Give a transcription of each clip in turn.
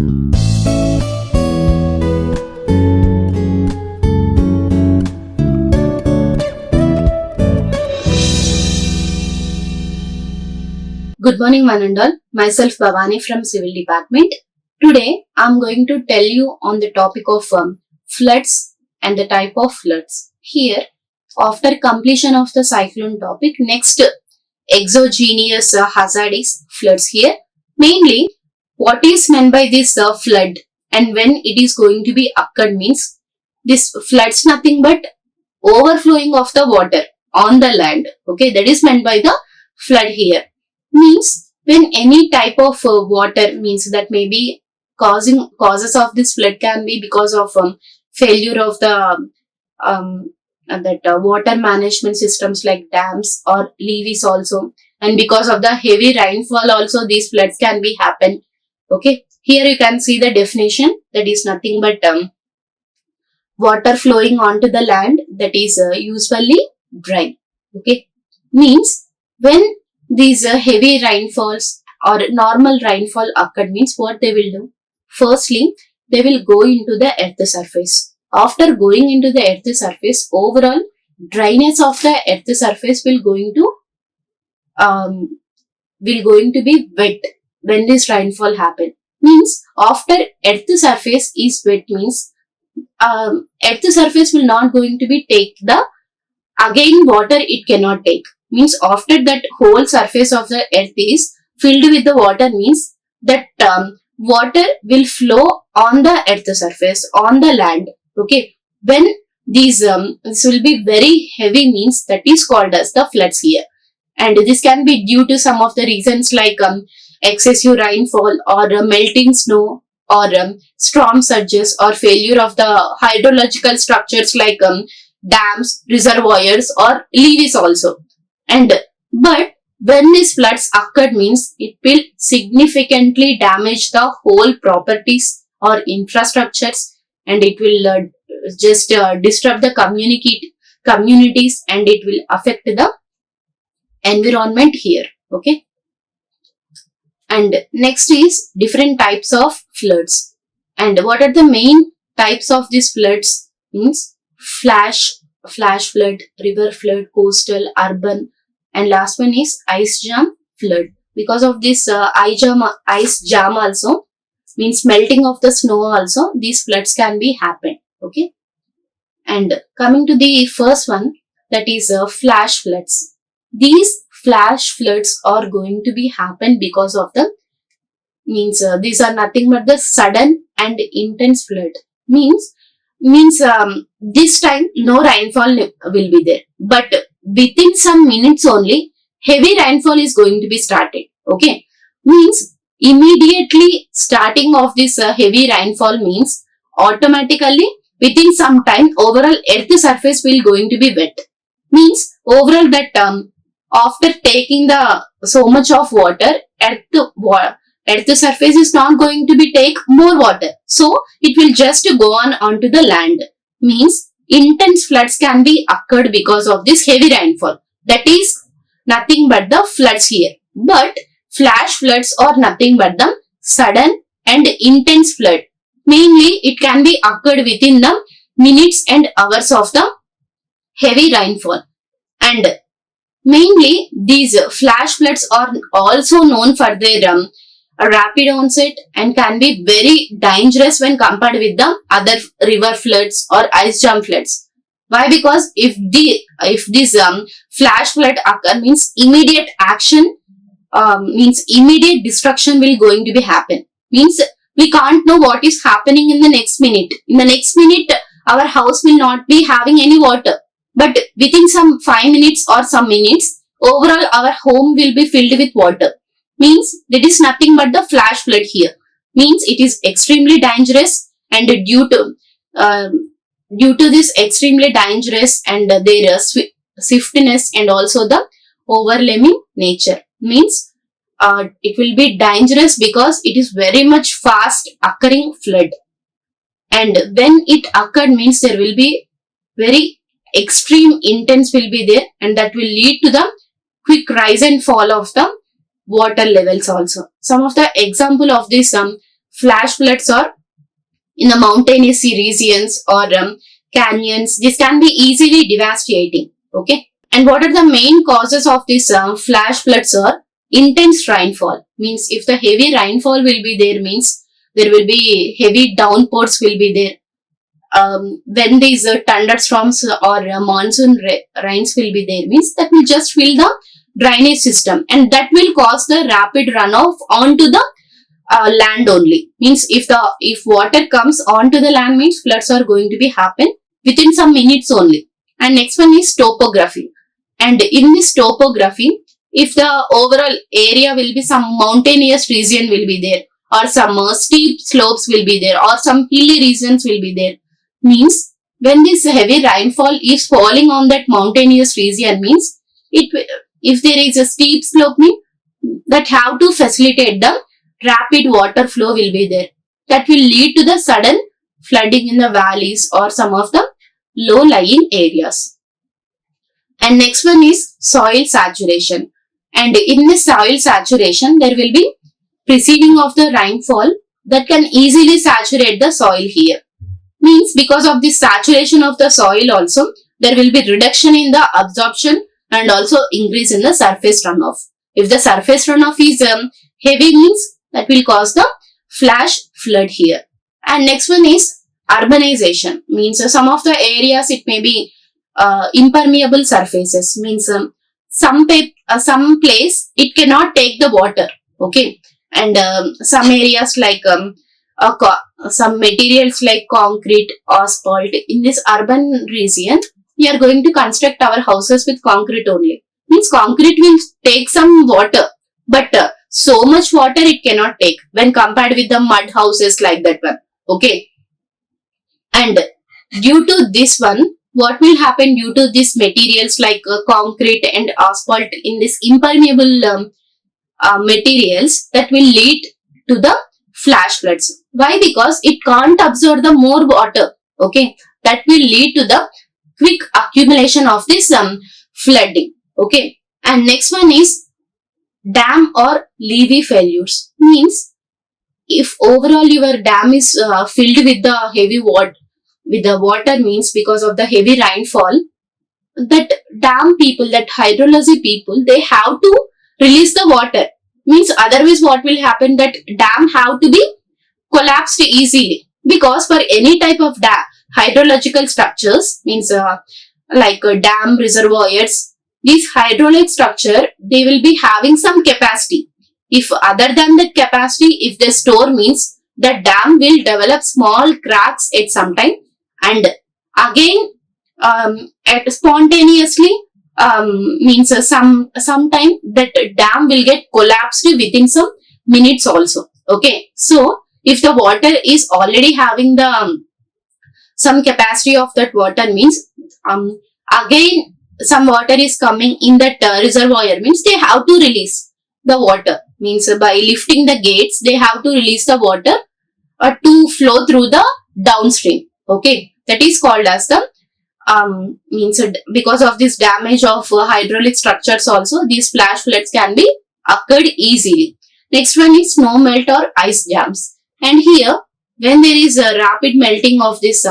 Good morning one and all. Myself Bhavani from Civil Department. Today I am going to tell you on the topic of floods and the type of floods. Here, after completion of the cyclone topic, next exogenous hazard is floods here. Mainly, what is meant by this flood and when it is going to be occurred means this floods nothing but overflowing of the water on the land. Okay, that is meant by the flood here. Means when any type of water means that maybe causes of this flood can be because of failure of the water management systems like dams or levees also, and because of the heavy rainfall also these floods can be happen. Okay, here you can see the definition, that is nothing but water flowing onto the land that is usually dry. Okay, means when these heavy rainfalls or normal rainfall occurred means what they will do? Firstly, they will go into the earth surface. After going into the earth surface, overall dryness of the earth surface will going to be wet when this rainfall happen. Means after earth surface is wet means earth surface will not going to be take the again water it cannot take. Means after that whole surface of the earth is filled with the water means that water will flow on the earth surface, on the land. Okay, when these this will be very heavy means that is called as the floods here, and this can be due to some of the reasons like excessive rainfall or melting snow or storm surges or failure of the hydrological structures like dams, reservoirs or levees also. And but when these floods occurred means it will significantly damage the whole properties or infrastructures, and it will just disrupt the communities, and it will affect the environment here. Okay, and next is different types of floods. And what are the main types of these floods? Means flash flood, river flood, coastal, urban, and last one is ice jam flood. Because of this ice jam also means melting of the snow also, these floods can be happen. Okay, and coming to the first one, that is flash floods. These flash floods are going to be happen because of the means these are nothing but the sudden and intense flood. Means this time no rainfall will be there, but within some minutes only heavy rainfall is going to be started. Okay, means immediately starting of this heavy rainfall means automatically within some time overall earth surface will going to be wet. Means overall that after taking the so much of water, earth surface is not going to be take more water, so it will just go on onto the land. Means intense floods can be occurred because of this heavy rainfall. That is nothing but the floods here. But flash floods are nothing but the sudden and intense flood. Mainly it can be occurred within the minutes and hours of the heavy rainfall. And mainly these flash floods are also known for their rapid onset and can be very dangerous when compared with the other river floods or ice jam floods. Why? Because if this flash flood occur means immediate action, means immediate destruction will going to be happen. Means we can't know what is happening in the next minute. In the next minute our house will not be having any water, but within some 5 minutes or some minutes overall our home will be filled with water. Means that is nothing but the flash flood here. Means it is extremely dangerous, and due to this extremely dangerous and their swiftness and also the overwhelming nature, means it will be dangerous because it is very much fast occurring flood, and when it occurred means there will be very extreme intense will be there, and that will lead to the quick rise and fall of the water levels also. Some of the example of this flash floods are in the mountainous regions or canyons. This can be easily devastating. Okay. And what are the main causes of this flash floods are intense rainfall. Means if the heavy rainfall will be there, means there will be heavy downpours will be there. When these thunderstorms or monsoon rains will be there, means that will just fill the drainage system, and that will cause the rapid runoff onto the land only. Means if water comes onto the land, means floods are going to be happen within some minutes only. And next one is topography. And in this topography, if the overall area will be some mountainous region will be there, or some steep slopes will be there, or some hilly regions will be there, means when this heavy rainfall is falling on that mountainous region, means if there is a steep slope, means that have to facilitate the rapid water flow will be there. That will lead to the sudden flooding in the valleys or some of the low lying areas. And next one is soil saturation. And in this soil saturation, there will be preceding of the rainfall that can easily saturate the soil here. Means because of this saturation of the soil also, there will be reduction in the absorption and also increase in the surface runoff. If the surface runoff is heavy, means that will cause the flash flood here. And next one is urbanization. Means some of the areas it may be impermeable surfaces. Means some place it cannot take the water. Okay. And some areas like some materials like concrete, asphalt. In this urban region, we are going to construct our houses with concrete only. Means concrete will take some water, but so much water it cannot take when compared with the mud houses like that one. Okay. And due to this one, what will happen due to these materials like concrete and asphalt in this impermeable materials, that will lead to the flash floods. Why? Because it can't absorb the more water. Okay. That will lead to the quick accumulation of this flooding. Okay. And next one is dam or levee failures. Means if overall your dam is filled with the heavy water, means because of the heavy rainfall, that dam people, that hydrology people, they have to release the water. Means otherwise what will happen, that dam have to be collapsed easily. Because for any type of hydrological structures, means like dam reservoirs, these hydraulic structure, they will be having some capacity. If other than that capacity, if they store, means the dam will develop small cracks at some time, and again at spontaneously means some time that dam will get collapsed within some minutes also. Okay. So if the water is already having the some capacity of that water, means again some water is coming in that reservoir, means they have to release the water. Means by lifting the gates, they have to release the water to flow through the downstream. Okay. That is called as the means because of this damage of hydraulic structures also, these flash floods can be occurred easily. Next one is snow melt or ice jams. And here, when there is a rapid melting of this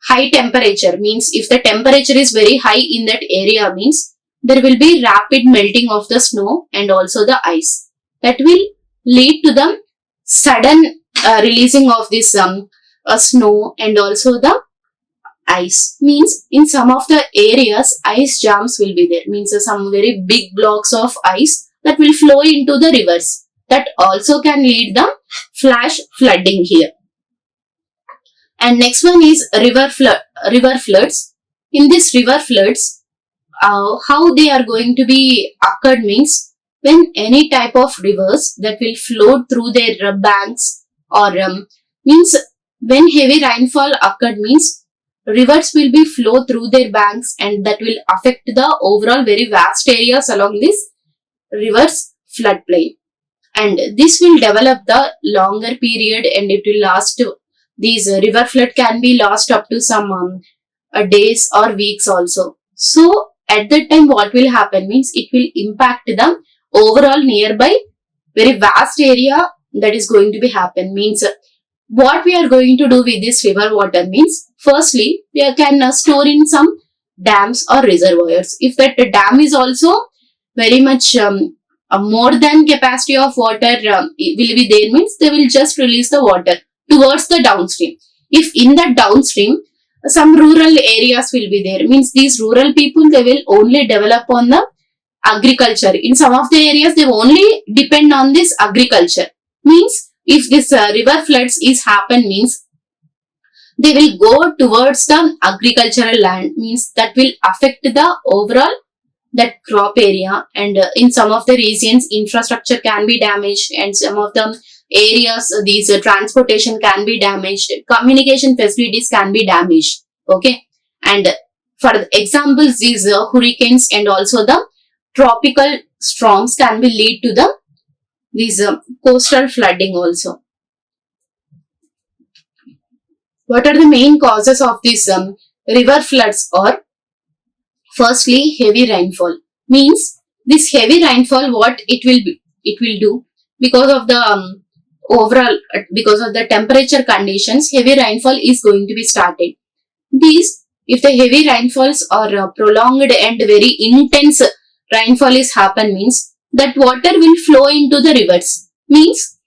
high temperature, means if the temperature is very high in that area, means there will be rapid melting of the snow and also the ice. That will lead to the sudden releasing of this snow and also the ice. Means in some of the areas, ice jams will be there. Means some very big blocks of ice that will flow into the rivers. That also can lead the flash flooding here. And next one is river floods. In this river floods, how they are going to be occurred, means when any type of rivers that will flow through their banks, or means when heavy rainfall occurred, means rivers will be flow through their banks, and that will affect the overall very vast areas along this river's floodplain. And this will develop the longer period, and it will last. These river flood can be lost up to some days or weeks also. So at that time what will happen, means it will impact the overall nearby very vast area that is going to be happen means what we are going to do with this river water means, firstly we can store in some dams or reservoirs. If that dam is also very much more than capacity of water will be there means, they will just release the water towards the downstream. If in the downstream some rural areas will be there means, these rural people they will only develop on the agriculture. In some of the areas they only depend on this agriculture means, if this river floods is happen means, they will go towards the agricultural land means, that will affect the overall that crop area. And in some of the regions infrastructure can be damaged, and some of the areas these transportation can be damaged, communication facilities can be damaged. Okay, and for examples these hurricanes and also the tropical storms can be lead to the these coastal flooding also. What are the main causes of these river floods? Or firstly, heavy rainfall means, this heavy rainfall what it will do because of the overall because of the temperature conditions, heavy rainfall is going to be started. These, if the heavy rainfalls are prolonged and very intense rainfall is happen means, that water will flow into the rivers means,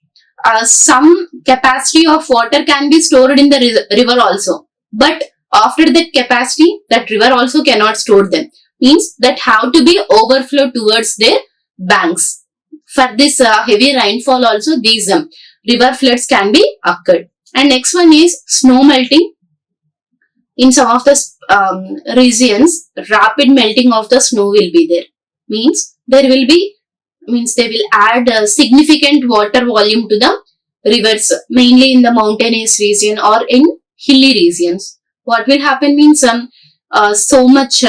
some capacity of water can be stored in the river also, but after that capacity that river also cannot store them means, that have to be overflow towards their banks. For this heavy rainfall also these river floods can be occurred. And next one is snow melting. In some of the regions rapid melting of the snow will be there means, there will be means they will add a significant water volume to the rivers, mainly in the mountainous region or in hilly regions. What will happen means, so much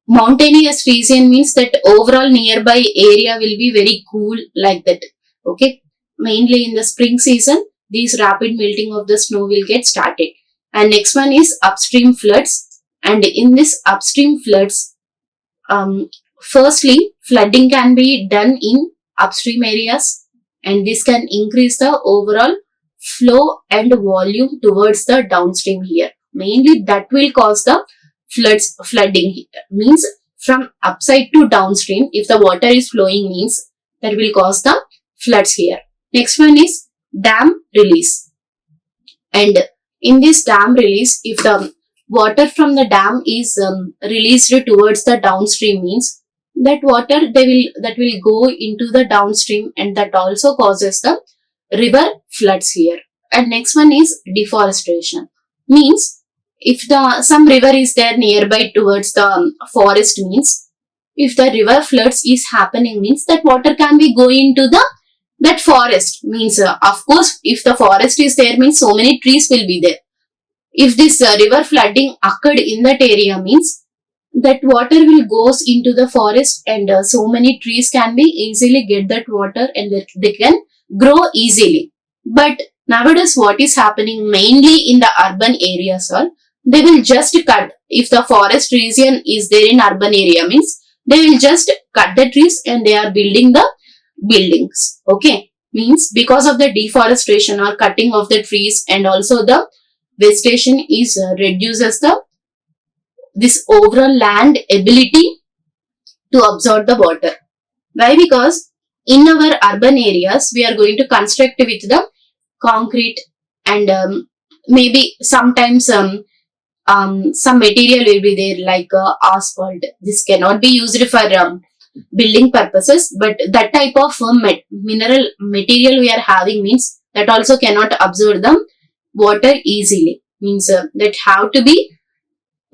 mountainous region means, that overall nearby area will be very cool like that. Okay, mainly in the spring season these rapid melting of the snow will get started. And next one is upstream floods. And in this upstream floods, firstly flooding can be done in upstream areas, and this can increase the overall flow and volume towards the downstream here. Mainly that will cause the flooding means, from upside to downstream if the water is flowing means, that will cause the floods here. Next one is dam release. And in this dam release, if the water from the dam is released towards the downstream means, that water that will go into the downstream, and that also causes the river floods here. And next one is deforestation means, if the some river is there nearby towards the forest means, if the river floods is happening means, that water can be going to the that forest means, of course if the forest is there means, so many trees will be there. If this river flooding occurred in that area means, that water will goes into the forest, and so many trees can be easily get that water, and that they can grow easily. But nowadays what is happening mainly in the urban areas, all they will just cut. If the forest region is there in urban area means, they will just cut the trees and they are building the buildings. Okay, means because of the deforestation or cutting of the trees, and also the vegetation is reduces the this overall land ability to absorb the water. Why? Because in our urban areas we are going to construct with the concrete, and maybe sometimes some material will be there like asphalt. This cannot be used for building purposes, but that type of mineral material we are having means, that also cannot absorb the water easily means, that have to be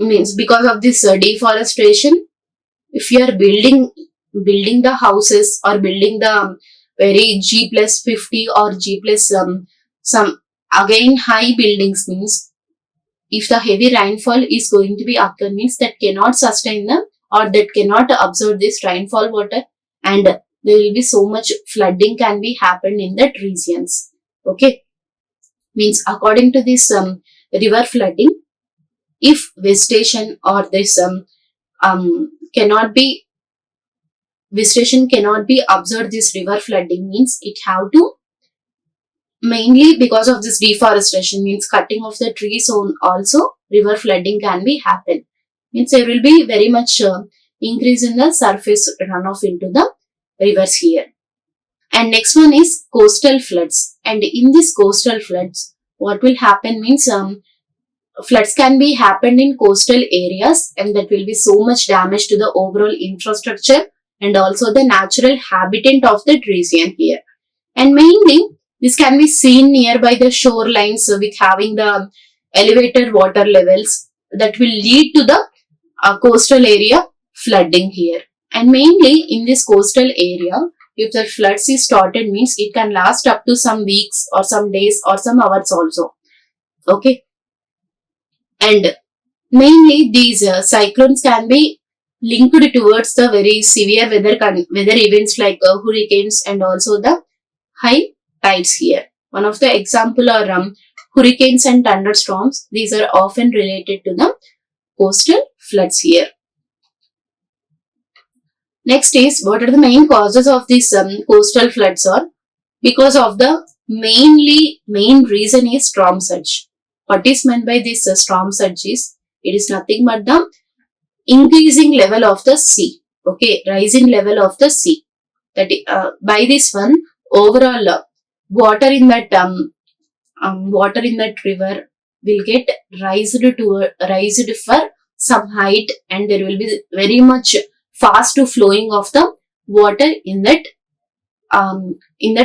means, because of this deforestation, if you are building the houses or building the very G plus 50 or G plus some again high buildings means, if the heavy rainfall is going to be occur means, that cannot sustain them, or that cannot absorb this rainfall water, and there will be so much flooding can be happen in that regions. Okay, means according to this river flooding, if vegetation or this vegetation cannot be absorbed this river flooding means, it have to mainly because of this deforestation, means cutting of the trees, on also river flooding can be happen. Means there will be very much increase in the surface runoff into the rivers here. And next one is coastal floods. And in this coastal floods, what will happen means floods can be happened in coastal areas, and that will be so much damage to the overall infrastructure and also the natural habitat of the region here. And mainly this can be seen nearby the shorelines with having the elevated water levels that will lead to the coastal area flooding here. And mainly in this coastal area, if the floods is started means it can last up to some weeks or some days or some hours also. Okay. And mainly these cyclones can be linked towards the very severe weather events like hurricanes and also the high tides here. One of the example are hurricanes and thunderstorms. These are often related to the coastal floods here. Next is, what are the main causes of these coastal floods are? Because of the main reason is storm surge. What is meant by this storm surge is, it is nothing but the increasing level of the sea. Okay, rising level of the sea. That by this one, overall water in that river will get raised for some height, and there will be very much fast flowing of the water in that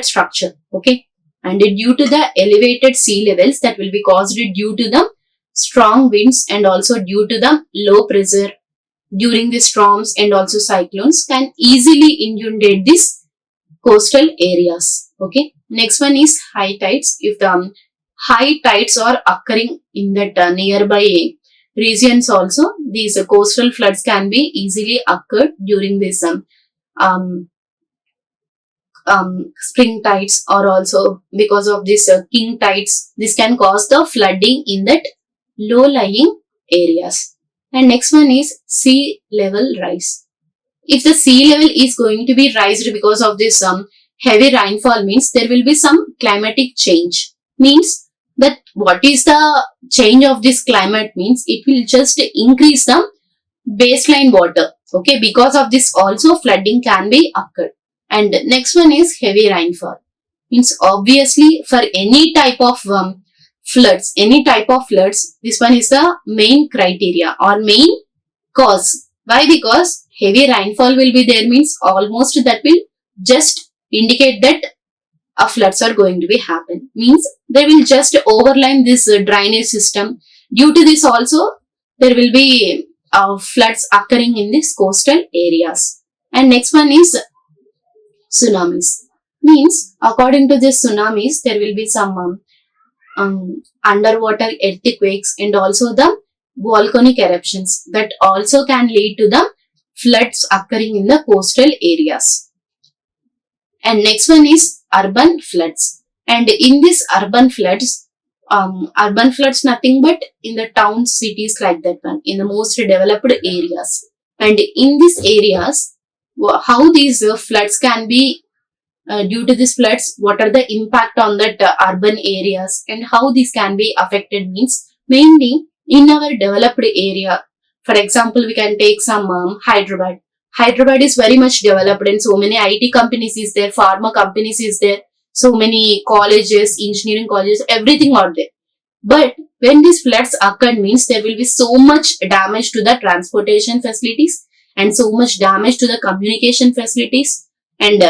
structure. Okay, and due to the elevated sea levels that will be caused due to the strong winds and also due to the low pressure during the storms and also cyclones can easily inundate these coastal areas. Okay, next one is high tides. If the high tides are occurring in that nearby regions also, these coastal floods can be easily occurred during this spring tides, or also because of this king tides. This can cause the flooding in that low lying areas. And next one is sea level rise. If the sea level is going to be raised because of this heavy rainfall, means there will be some climatic change. Means that what is the change of this climate means it will just increase the baseline water. Okay, because of this also flooding can be occurred. And next one is heavy rainfall. Means obviously for any type of floods, this one is the main criteria or main cause. Why? Because heavy rainfall will be there, means almost that will just indicate that floods are going to be happen. Means they will just overline this drainage system. Due to this also there will be floods occurring in these coastal areas. And next one is tsunamis. Means according to this tsunamis, there will be some underwater earthquakes and also the volcanic eruptions that also can lead to the floods occurring in the coastal areas. And next one is urban floods. And in this urban floods nothing but in the towns, cities like that one, in the most developed areas. And in these areas, how these floods can be due to these floods, what are the impact on that urban areas and how these can be affected means mainly in our developed area. For example, we can take some Hyderabad. Hyderabad is very much developed and so many IT companies is there, pharma companies is there, so many colleges, engineering colleges, everything are there. But when these floods occur means there will be so much damage to the transportation facilities and so much damage to the communication facilities, and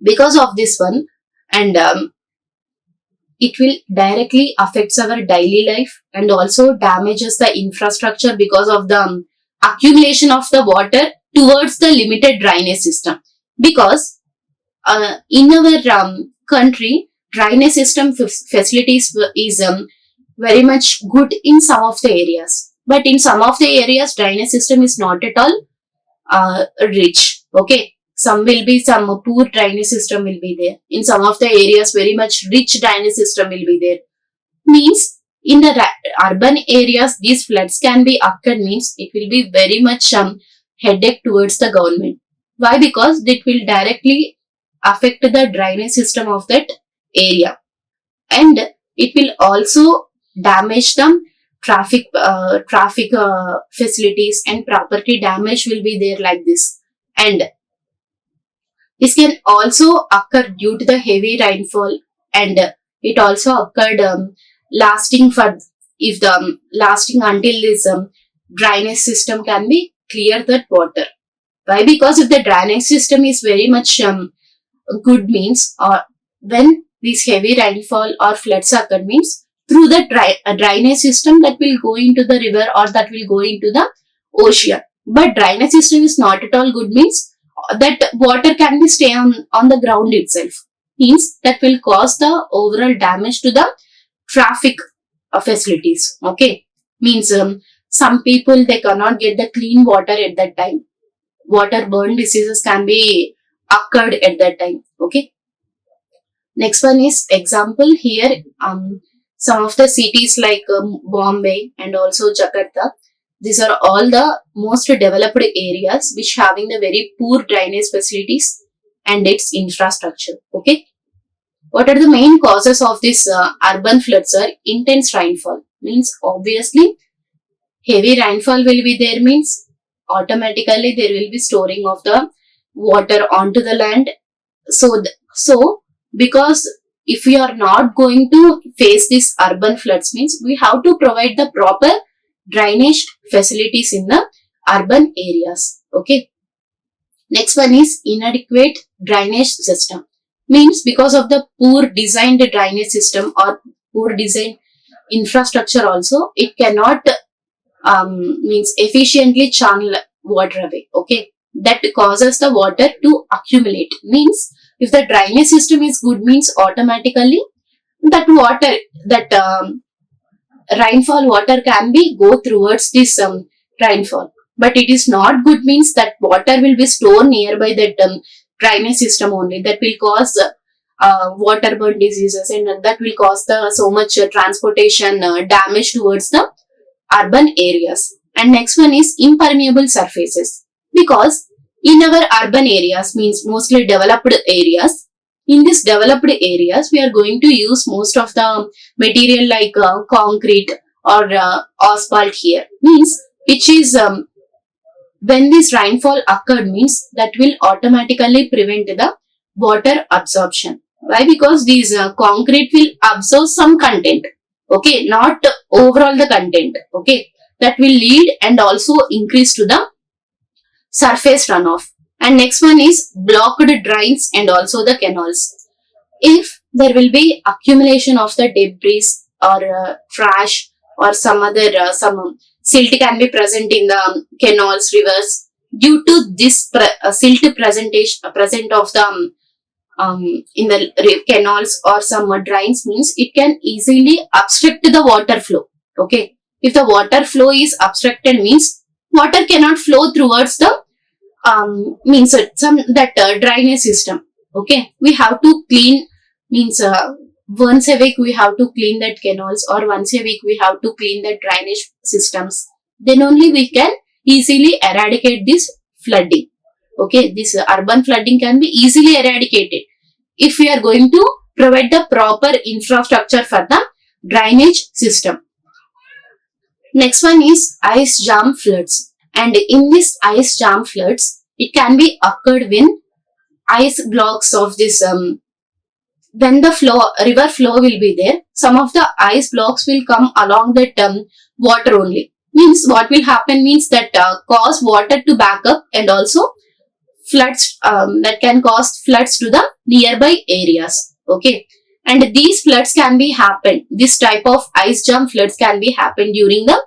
because of this one, and it will directly affects our daily life and also damages the infrastructure because of the accumulation of the water towards the limited drainage system. Because in our country, drainage system facilities is very much good in some of the areas, but in some of the areas drainage system is not at all rich. Okay, some will be some poor drainage system will be there. In some of the areas very much rich drainage system will be there. Means in the urban areas these floods can be occurred means it will be very much headache towards the government. Why? Because it will directly affect the drainage system of that area. and it will also damage the traffic facilities, and property damage will be there like this. And this can also occur due to the heavy rainfall, and it also occurred lasting for if the lasting until this drainage system can be clear that water. Why? Because if the drainage system is very much good means, or when this heavy rainfall or floods occur means, through the drainage system that will go into the river or that will go into the ocean. But drainage system is not at all good means, that water can be stay on the ground itself, means that will cause the overall damage to the traffic facilities. Okay, means some people they cannot get the clean water at that time. Waterborne diseases can be occurred at that time. Okay, next one is example here. Some of the cities like Bombay and also Jakarta, these are all the most developed areas which having the very poor drainage facilities and its infrastructure. Okay, what are the main causes of this urban floods? Are intense rainfall, means obviously heavy rainfall will be there, means automatically there will be storing of the water onto the land. So because if we are not going to face this urban floods means, we have to provide the proper drainage facilities in the urban areas. Okay, next one is inadequate drainage system, means because of the poor designed drainage system or poor designed infrastructure also, it cannot means efficiently channel water away. Okay, that causes the water to accumulate, means if the drainage system is good means automatically that water, that rainfall water can be go towards this rainfall. But it is not good means that water will be stored nearby that drainage system only, that will cause waterborne diseases, and that will cause the so much transportation damage towards the urban areas. And next one is impermeable surfaces, because in our urban areas, means mostly developed areas, in these developed areas we are going to use most of the material like concrete or asphalt here, means which is when this rainfall occurred means, that will automatically prevent the water absorption. Why? Because these concrete will absorb some content. Okay, not overall the content. Okay, that will lead and also increase to the surface runoff. And next one is blocked drains and also the canals. If there will be accumulation of the debris or trash or some other some silt can be present in the canals, rivers, due to this silt present of the in the canals or some drains means, it can easily obstruct the water flow. Okay, if the water flow is obstructed means, water cannot flow towards the means some that drainage system. Okay, we have to clean, means once a week we have to clean that canals, or once a week we have to clean the drainage systems. Then only we can easily eradicate this flooding. Okay, this urban flooding can be easily eradicated if we are going to provide the proper infrastructure for the drainage system. Next one is ice jam floods. And in this ice jam floods, it can be occurred when ice blocks of this when the river flow will be there, some of the ice blocks will come along that water only. Means what will happen means that cause water to back up, and also floods that can cause floods to the nearby areas. Okay, and these floods can be happen. This type of ice jam floods can be happen during the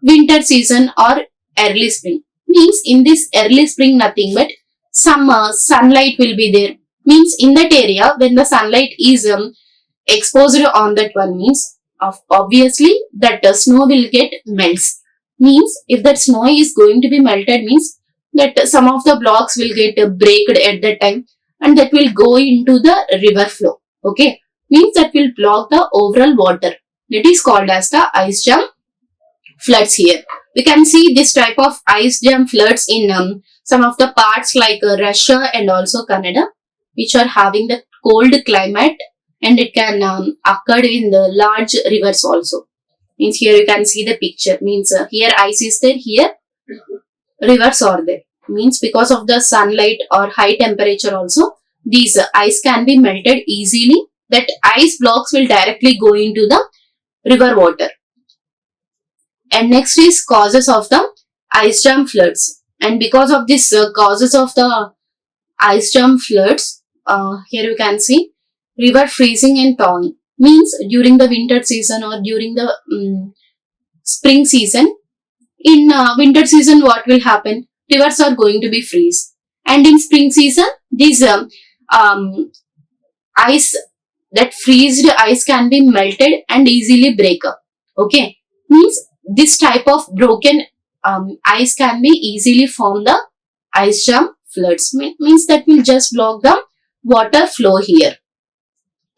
winter season or early spring. Means in this early spring nothing but some sunlight will be there. Means in that area when the sunlight is exposed on that one means, obviously that snow will get melts. Means if that snow is going to be melted means, that some of the blocks will get breaked at that time, and that will go into the river flow. Okay, means that will block the overall water. That is called as the ice jam floods here. We can see this type of ice jam floods in some of the parts like Russia and also Canada, which are having the cold climate and it can occur in the large rivers also. Means here you can see the picture. Means here ice is there, here rivers are there. Means because of the sunlight or high temperature also, these ice can be melted easily. That ice blocks will directly go into the river water. And next is causes of the ice jam floods. And because of this causes of the ice jam floods, here you can see river freezing and thawing. Means during the winter season or during the spring season. In winter season, what will happen? Rivers are going to be freeze. And in spring season, these ice, that freezed ice can be melted and easily break up. Okay. Means this type of broken ice can be easily form the ice jam floods. Means that will just block the water flow here.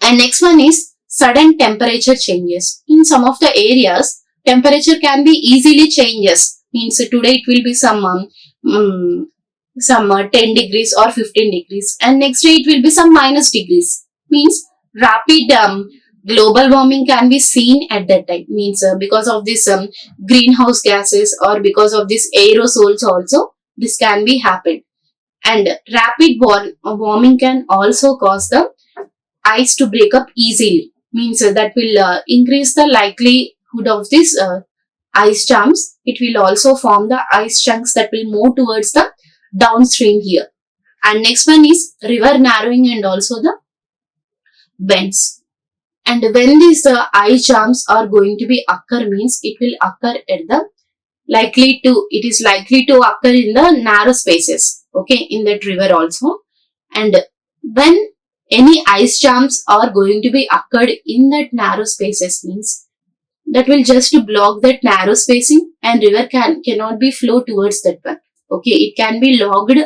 And next one is sudden temperature changes. In some of the areas, temperature can be easily changes. Means today it will be some 10 degrees or 15 degrees, and next day it will be some minus degrees. Means rapid global warming can be seen at that time. Means because of this greenhouse gases or because of this aerosols also, this can be happened. And rapid warming can also cause the ice to break up easily. Means that will increase the likelihood of this ice jams. It will also form the ice chunks that will move towards the downstream here. And next one is river narrowing and also the bends. And when these ice jams are going to be occur, means it will occur at the it is likely to occur in the narrow spaces, okay, in that river also. And when any ice jams are going to be occurred in that narrow spaces, means that will just block that narrow spacing, and river cannot be flow towards that one. Okay, it can be logged.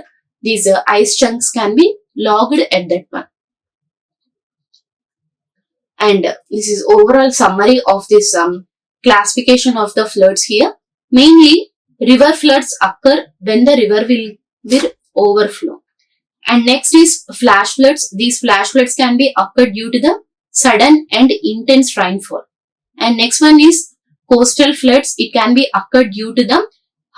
These ice chunks can be logged at that one. And this is overall summary of this classification of the floods here. Mainly, river floods occur when the river will overflow. And next is flash floods. These flash floods can be occur due to the sudden and intense rainfall. And next one is coastal floods. It can be occurred due to the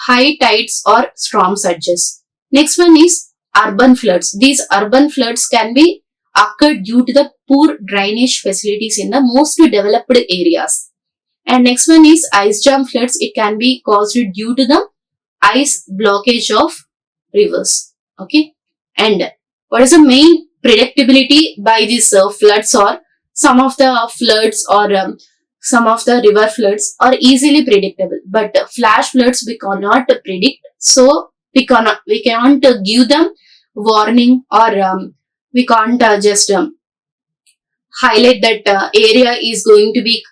high tides or storm surges. Next one is urban floods. These urban floods can be occurred due to the poor drainage facilities in the most developed areas. And next one is ice jam floods. It can be caused due to the ice blockage of rivers. Okay. And what is the main predictability by these floods? Or some of the floods or some of the river floods are easily predictable, but flash floods we cannot predict. So we cannot give them warning, or we can't just highlight that area is going to be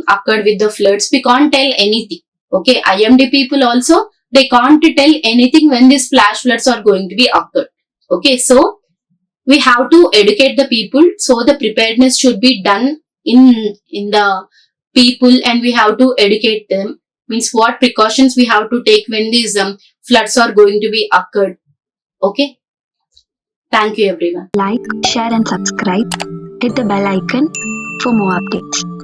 occurred with the floods. We can't tell anything. Okay, IMD people also, they can't tell anything when these flash floods are going to be occurred. Okay, so we have to educate the people. So the preparedness should be done in the people, and we have to educate them. Means what precautions we have to take when these floods are going to be occurred. Okay. Thank you everyone. Like, share and subscribe. Hit the bell icon for more updates.